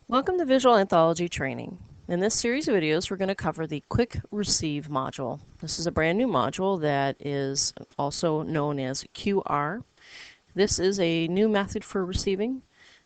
Welcome to Visual Anthology Training. In this series of videos, we're going to cover the Quick Receive module. This is a brand new module that is also known as QR. This is a new method for receiving.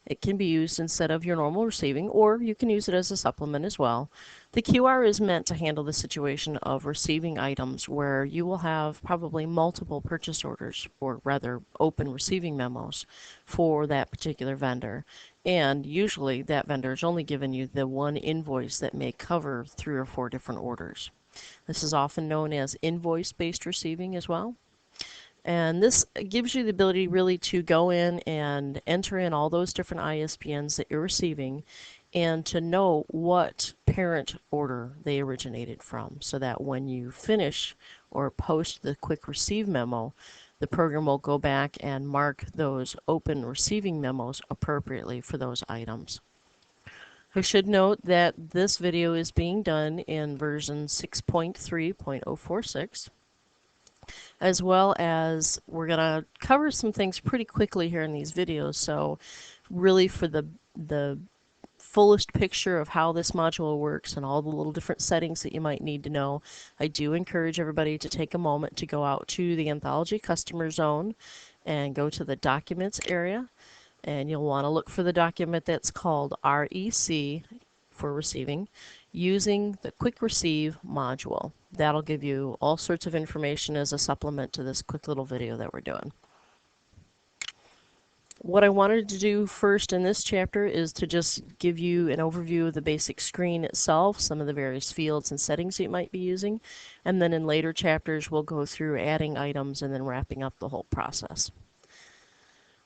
It can be used instead of your normal receiving, or you can use it as a supplement as well. The QR is meant to handle the situation of receiving items where you will have probably multiple purchase orders, or rather open receiving memos for that particular vendor. And usually that vendor is only giving you the one invoice that may cover 3 or 4 different orders. This is often known as invoice-based receiving as well. And this gives you the ability really to go in and enter in all those different ISBNs that you're receiving and to know what parent order they originated from, so that when you finish or post the quick receive memo, the program will go back and mark those open receiving memos appropriately for those items. I should note that this video is being done in version 6.3.046. As well as we're going to cover some things pretty quickly here in these videos. So really for the fullest picture of how this module works and all the little different settings that you might need to know, I do encourage everybody to take a moment to go out to the Anthology Customer Zone and go to the Documents area. And you'll want to look for the document that's called REC for receiving, using the Quick Receive module. That'll give you all sorts of information as a supplement to this quick little video that we're doing. What I wanted to do first in this chapter is to just give you an overview of the basic screen itself, some of the various fields and settings you might be using, and then in later chapters we'll go through adding items and then wrapping up the whole process.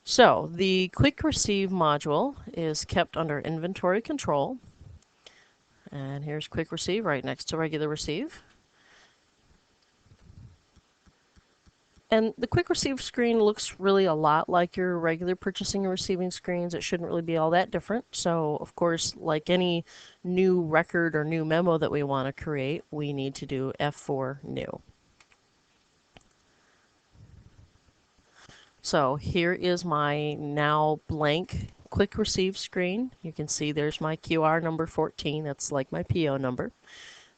So the Quick Receive module is kept under Inventory Control. And here's Quick Receive right next to Regular Receive. And the Quick Receive screen looks really a lot like your regular purchasing and receiving screens. It shouldn't really be all that different. So, of course, like any new record or new memo that we want to create, we need to do F4 New. So here is my now blank Quick Receive screen. You can see there's my QR number 14. That's like my PO number.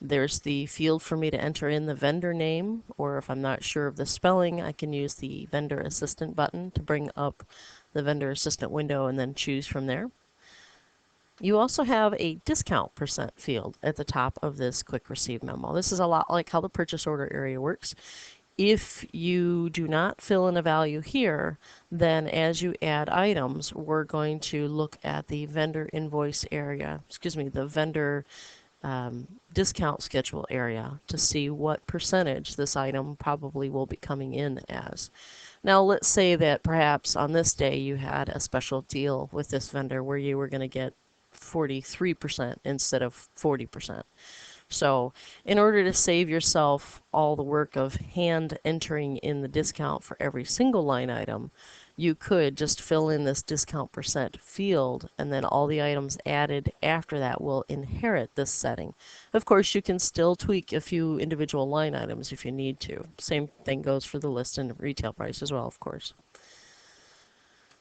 There's the field for me to enter in the vendor name, or if I'm not sure of the spelling, I can use the vendor assistant button to bring up the vendor assistant window and then choose from there. You also have a discount percent field at the top of this Quick Receive memo. This is a lot like how the purchase order area works. If you do not fill in a value here, then as you add items, we're going to look at the vendor invoice area, the vendor discount schedule area to see what percentage this item probably will be coming in as. Now let's say that perhaps on this day you had a special deal with this vendor where you were going to get 43% instead of 40%. So in order to save yourself all the work of hand entering in the discount for every single line item, you could just fill in this discount percent field, and then all the items added after that will inherit this setting. Of course, you can still tweak a few individual line items if you need to. Same thing goes for the list and retail price as well, of course.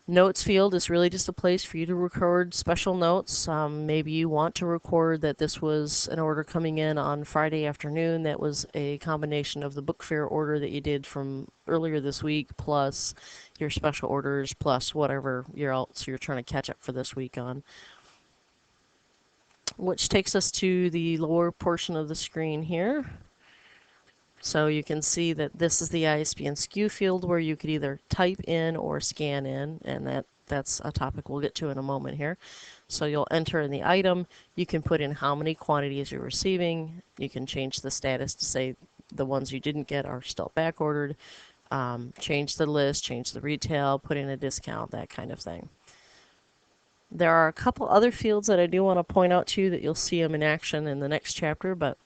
Notes field is really just a place for you to record special notes. Maybe you want to record that this was an order coming in on Friday afternoon that was a combination of the book fair order that you did from earlier this week plus your special orders plus whatever else you're trying to catch up for this week on. Which takes us to the lower portion of the screen here. So you can see that this is the ISBN SKU field where you could either type in or scan in, and that's a topic we'll get to in a moment here. So you'll enter in the item, you can put in how many quantities you're receiving, you can change the status to say the ones you didn't get are still back ordered, change the list, change the retail, put in a discount, that kind of thing. There are a couple other fields that I do want to point out to you that you'll see them in action in the next chapter, but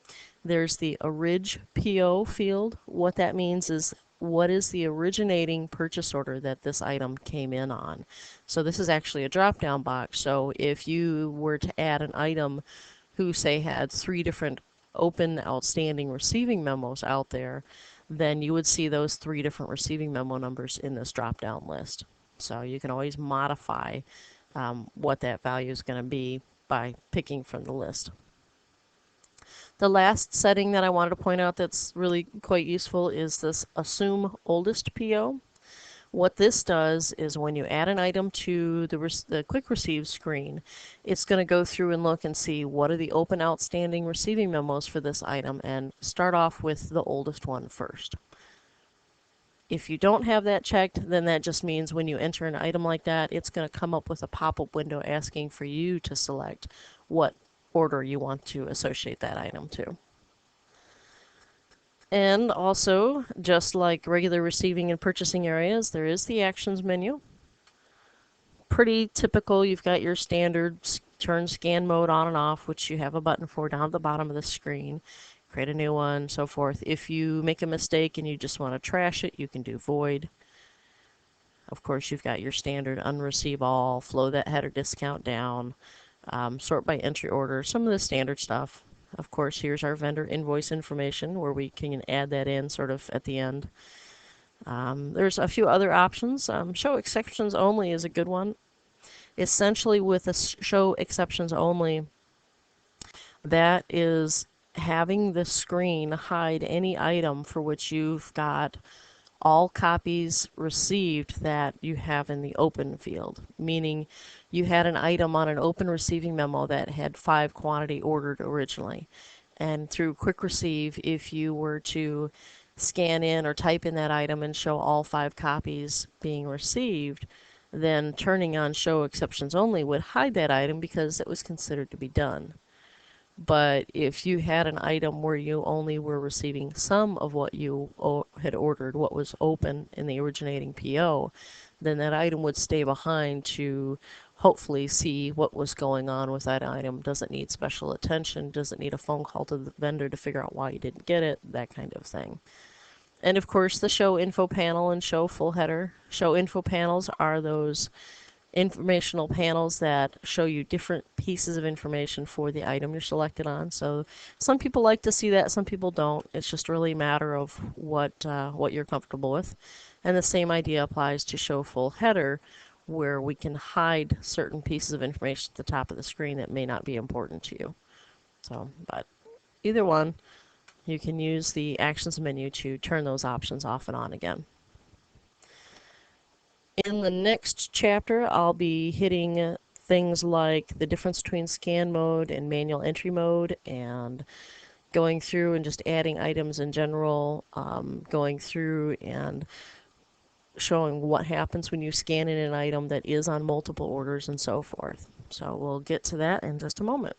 there's the Orig PO field. What that means is what is the originating purchase order that this item came in on. So this is actually a drop-down box. So if you were to add an item who, say, had 3 different open outstanding receiving memos out there, then you would see those 3 different receiving memo numbers in this drop-down list. So you can always modify what that value is going to be by picking from the list. The last setting that I wanted to point out that's really quite useful is this Assume Oldest PO. What this does is when you add an item to the Quick Receive screen, it's going to go through and look and see what are the open outstanding receiving memos for this item and start off with the oldest one first. If you don't have that checked, then that just means when you enter an item like that, it's going to come up with a pop-up window asking for you to select what order you want to associate that item to. And also, just like regular receiving and purchasing areas, there is the Actions menu. Pretty typical. You've got your standard turn scan mode on and off, which you have a button for down at the bottom of the screen. Create a new one, so forth. If you make a mistake and you just want to trash it, you can do void. Of course, you've got your standard unreceive all, flow that header discount down, sort by entry order, some of the standard stuff. Of course, here's our vendor invoice information where we can add that in sort of at the end. There's a few other options. Show exceptions only is a good one. Essentially, with a show exceptions only, that is having the screen hide any item for which you've got all copies received that you have in the open field, meaning you had an item on an open receiving memo that had 5 quantity ordered originally. And through Quick Receive, if you were to scan in or type in that item and show all 5 copies being received, then turning on Show Exceptions Only would hide that item because it was considered to be done. But if you had an item where you only were receiving some of what you had ordered, what was open in the originating PO, then that item would stay behind to hopefully see what was going on with that item. Does it need special attention? Does it need a phone call to the vendor to figure out why you didn't get it? That kind of thing. And of course, the Show Info panel and Show Full Header. Show Info panels are those informational panels that show you different pieces of information for the item you're selected on. So some people like to see that, some people don't. It's just really a matter of what you're comfortable with. And the same idea applies to Show Full Header, where we can hide certain pieces of information at the top of the screen that may not be important to you. So, but either one, you can use the Actions menu to turn those options off and on again. In the next chapter, I'll be hitting things like the difference between scan mode and manual entry mode, and going through and just adding items in general, going through and showing what happens when you scan in an item that is on multiple orders and so forth. So we'll get to that in just a moment.